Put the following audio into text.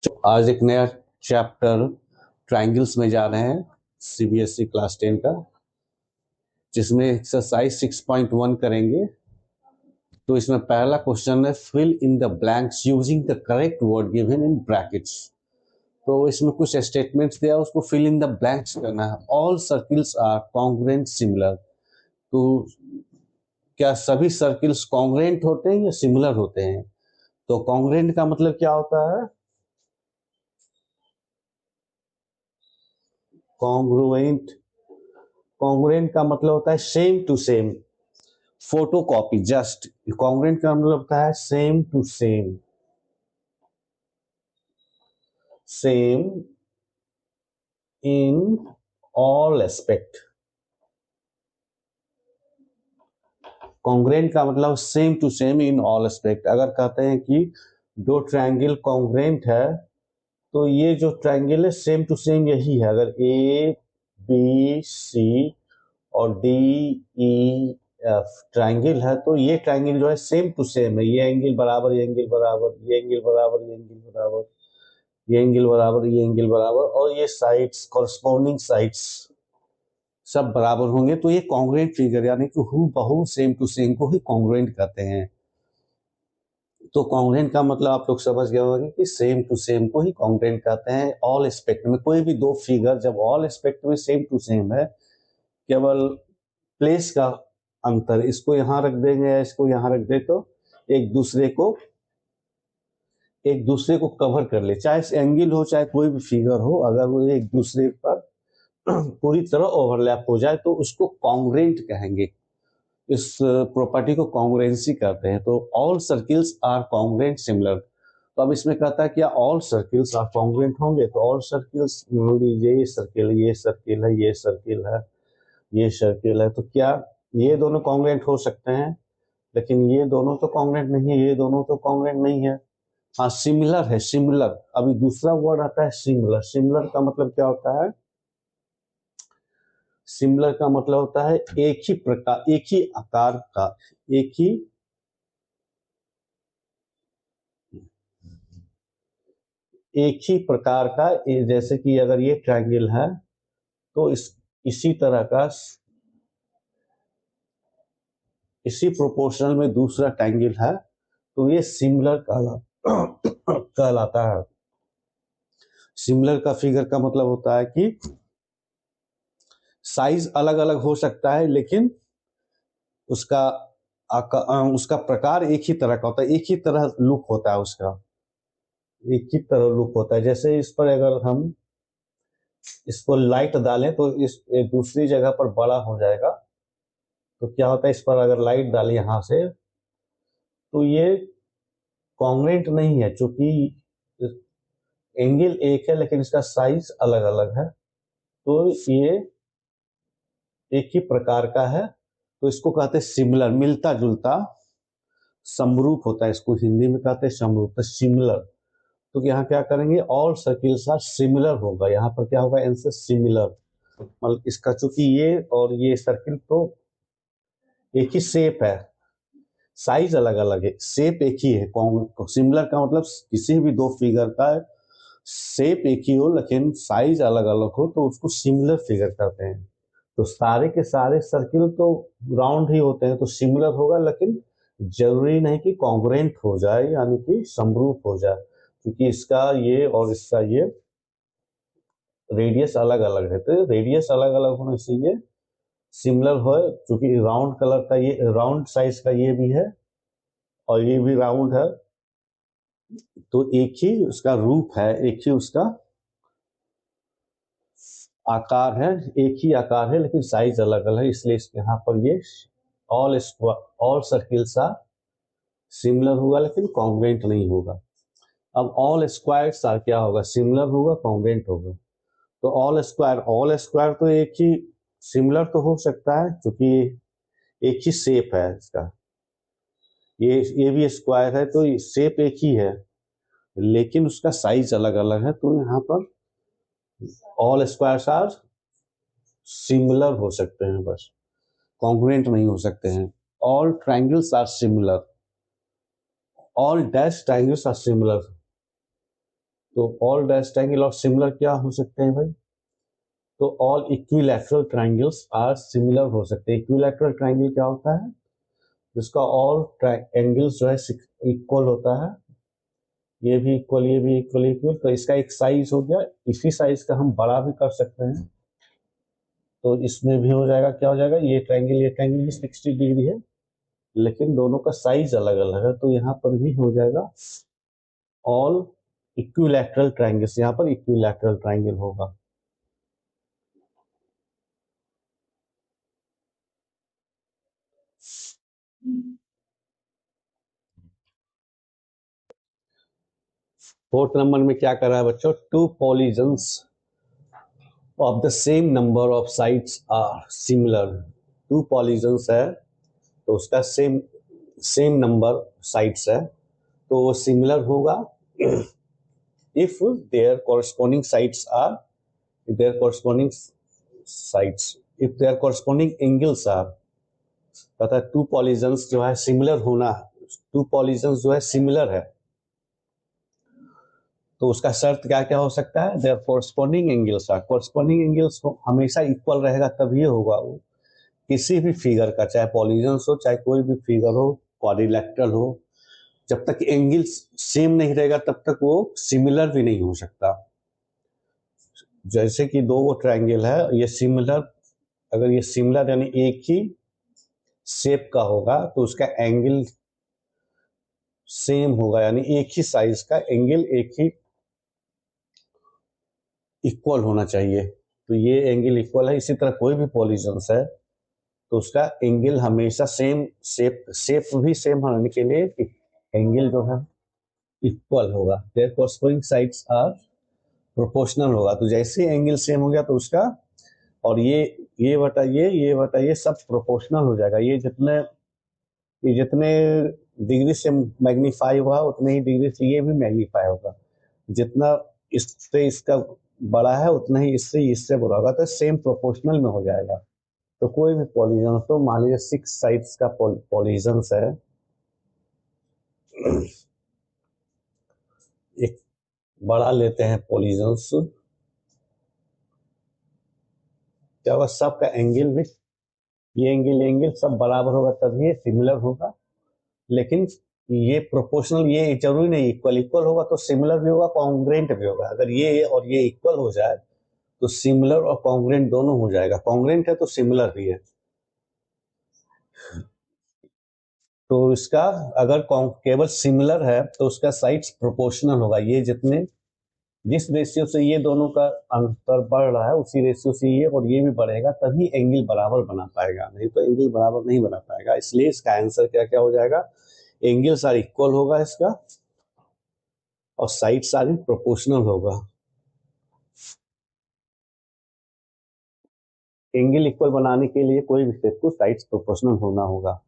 तो आज एक नया चैप्टर ट्रायंगल्स में जा रहे हैं सीबीएसई क्लास 10 का, जिसमें एक्सरसाइज 6.1 करेंगे। तो इसमें पहला क्वेश्चन है fill in the blanks using the correct word given in brackets. तो इसमें कुछ स्टेटमेंट्स दिया, उसको फिल इन द ब्लैंक्स करना है। All circles are congruent similar. तो क्या सभी सर्किल्स कॉन्ग्रुएंट होते हैं या सिमिलर होते हैं? तो कॉन्ग्रुएंट का मतलब क्या होता है? कॉन्ग्रुएंट कॉन्ग्रुएंट का मतलब होता है same to same, photocopy. Just congruent का मतलब होता है same to same, same in all aspect. Congruent का मतलब same to same in all aspect. अगर कहते हैं कि दो ट्रायंगल कॉन्ग्रुएंट है, तो ये जो ट्रायंगल है सेम टू सेम यही है। अगर ए बी सी और डी ई एफ ट्रायंगल है, तो ये ट्रायंगल जो है सेम टू सेम है। ये एंगल बराबर, ये एंगल बराबर, ये एंगल बराबर, ये एंगल बराबर, ये एंगल बराबर, ये एंगल बराबर, और ये साइड्स, कॉरस्पॉन्डिंग साइड्स सब बराबर होंगे। तो ये कॉन्ग्रुएंट फिगर, यानी कि हूबहू सेम टू सेम को ही कॉन्ग्रुएंट कहते हैं। तो कॉन्ग्रुएंट का मतलब आप लोग समझ गए होंगे कि सेम टू सेम को ही कॉन्ग्रुएंट कहते हैं। ऑल एस्पेक्ट में कोई भी दो फिगर जब ऑल एस्पेक्ट में सेम टू सेम है, केवल प्लेस का अंतर, इसको यहां रख देंगे या इसको यहां रख दे, तो एक दूसरे को कवर कर ले। चाहे एंगल हो चाहे कोई भी फिगर हो, अगर वो एक दूसरे पर पूरी तरह ओवरलैप हो जाए तो उसको कॉन्ग्रुएंट कहेंगे। इस प्रॉपर्टी को कॉन्ग्रुएंसी कहते हैं। तो all circles are congruent similar. तो अब इसमें कहता है क्या ऑल सर्किल्स आर कॉन्ग्रुएंट होंगे? तो ऑल सर्किल्स, मान लीजिए ये सर्किल, ये सर्किल है, ये सर्किल है, ये सर्किल है, तो क्या ये दोनों कॉन्ग्रुएंट हो सकते हैं? लेकिन ये दोनों तो कॉन्ग्रुएंट नहीं है, ये दोनों तो कॉन्ग्रुएंट नहीं है। हाँ, सिमिलर है, सिमिलर। अभी दूसरा वर्ड आता है सिमिलर। सिमिलर का मतलब क्या होता है? सिमिलर का मतलब होता है एक ही प्रकार, एक ही आकार का, एक ही प्रकार का। जैसे कि अगर ये ट्रायंगल है, तो इसी तरह का, इसी प्रोपोर्शनल में दूसरा ट्रायंगल है, तो ये सिमिलर कहलाता है। सिमिलर का फिगर का मतलब होता है कि साइज अलग अलग हो सकता है, लेकिन उसका उसका प्रकार एक ही तरह का होता है, एक ही तरह लुक होता है उसका, एक ही तरह लुक होता है। जैसे इस पर अगर हम इसको लाइट डालें तो इस दूसरी जगह पर बड़ा हो जाएगा। तो क्या होता है, इस पर अगर लाइट डालें यहां से, तो ये कॉन्ग्रुएंट नहीं है, क्योंकि एंगल एक है लेकिन इसका साइज अलग अलग है। तो ये एक ही प्रकार का है, तो इसको कहते हैं सिमिलर, मिलता जुलता, समरूप होता है। इसको हिंदी में कहते हैं समरूप, तो सिमिलर। तो यहाँ क्या करेंगे, ऑल सर्किल्स आर सिमिलर होगा। यहाँ पर क्या होगा, आंसर सिमिलर। मतलब इसका, चूंकि ये और ये सर्किल तो एक ही शेप है, साइज अलग अलग है, शेप एक ही है। सिमिलर का मतलब किसी भी दो फिगर का शेप एक ही हो लेकिन साइज अलग अलग हो, तो उसको सिमिलर फिगर कहते हैं। तो सारे के सारे सर्किल तो राउंड ही होते हैं, तो सिमिलर होगा, लेकिन जरूरी नहीं कि कॉन्ग्रुएंट हो जाए, यानी कि समरूप हो जाए, क्योंकि इसका ये और इसका ये रेडियस अलग अलग है। तो रेडियस अलग अलग होने से ये सिमिलर हो, क्योंकि राउंड कलर का, ये राउंड साइज का ये भी है और ये भी राउंड है, तो एक ही उसका रूप है, एक ही उसका आकार है, एक ही आकार है, लेकिन साइज अलग अलग है। इसलिए यहाँ पर ये all all circles are similar होगा लेकिन कॉन्ग्रुएंट नहीं होगा। अब ऑल स्क्वायर्स आर क्या होगा, सिमिलर होगा, कॉन्ग्रुएंट होगा। तो ऑल स्क्वायर तो एक ही, सिमिलर तो हो सकता है क्योंकि एक ही शेप है इसका, ये भी स्क्वायर है, तो शेप एक ही है लेकिन उसका साइज अलग अलग है। तो यहाँ पर ऑल स्क्वायर्स आर सिमिलर हो सकते हैं, बस कॉन्ग्रुएंट नहीं हो सकते हैं। All triangles are similar, all dash triangles are similar. तो all dash triangle are similar क्या हो सकते हैं भाई? तो all equilateral triangles are similar हो सकते हैं। इक्विलैटरल ट्रायंगल क्या होता है? जिसका ऑल एंगल्स जो है इक्वल होता है, ये भी इक्वल, ये भी इक्वल इक्वल, तो इसका एक साइज हो गया। इसी साइज का हम बड़ा भी कर सकते हैं, तो इसमें भी हो जाएगा। क्या हो जाएगा? ये ट्रायंगल भी 60 डिग्री है, लेकिन दोनों का साइज अलग अलग है, तो यहाँ पर भी हो जाएगा ऑल इक्विलैटरल ट्रायंगल्स। यहाँ पर इक्विलैटरल ट्रायंगल होगा। फोर्थ नंबर में क्या कर रहा है बच्चों? Two polygons of the same number of sides are similar. Two polygons है तो उसका सेम सेम नंबर साइड्स है, तो वो सिमिलर होगा if their corresponding sides are their corresponding sides if their corresponding angles are। तथा टू पॉलीजन्स जो है सिमिलर होना, टू पॉलीजन्स जो है सिमिलर है, तो उसका शर्त क्या क्या हो सकता है? Their corresponding angles are, corresponding angles हमेशा इक्वल रहेगा तभी होगा वो। किसी भी फिगर का, चाहे पॉलीजन्स हो चाहे कोई भी फिगर हो, क्वाड्रिलैटरल हो, जब तक एंगल सेम नहीं रहेगा तब तक वो सिमिलर भी नहीं हो सकता। जैसे कि दो वो ट्रायंगल है, ये सिमिलर, अगर ये सिमिलर यानी एक ही शेप का होगा तो उसका एंगल सेम होगा, यानी एक ही साइज का एंगल एक ही इक्वल होना चाहिए। तो ये एंगल इक्वल है। इसी तरह कोई भी पॉलीजन्स है तो उसका एंगल हमेशा सेम, शेप भी सेम होने के लिए एंगल जो है इक्वल होगा। Their corresponding sides are proportional होगा। तो जैसे एंगल सेम हो गया तो उसका, और ये बटा ये बटा ये सब प्रोपोर्शनल हो जाएगा। ये जितने डिग्री से मैग्नीफाई हुआ उतने ही डिग्री से ये भी मैग्नीफाई होगा। जितना इससे इसका बड़ा है उतना ही इससे बड़ा होगा, तो सेम प्रोपोर्शनल में हो जाएगा। तो कोई भी पॉलीजन, तो मान लीजिए 6 साइड्स का पॉलीजन है, एक बड़ा लेते हैं पॉलीजन्स, क्या होगा? सबका एंगल भी, ये एंगल सब बराबर होगा तभी ये सिमिलर होगा। लेकिन ये प्रोपोर्शनल, ये जरूरी नहीं इक्वल, इक्वल होगा तो सिमिलर भी होगा, कॉन्ग्रेंट भी होगा। अगर ये और ये इक्वल हो जाए तो सिमिलर और कॉन्ग्रेंट दोनों हो जाएगा। कॉन्ग्रेंट है तो सिमिलर भी है। तो इसका अगर केवल सिमिलर है तो उसका साइड्स प्रोपोर्शनल होगा। ये जितने, जिस रेशियो से ये दोनों का अंतर बढ़ रहा है उसी रेशियो से ये और ये भी बढ़ेगा, तभी एंगल बराबर बना पाएगा, नहीं तो एंगल बराबर नहीं बना पाएगा। इसलिए इसका आंसर क्या क्या हो जाएगा? एंगल सारे इक्वल होगा इसका, और साइड सारे प्रोपोर्शनल होगा। एंगल इक्वल बनाने के लिए कोई भी स्टेप को साइड्स प्रोपोर्शनल होना होगा।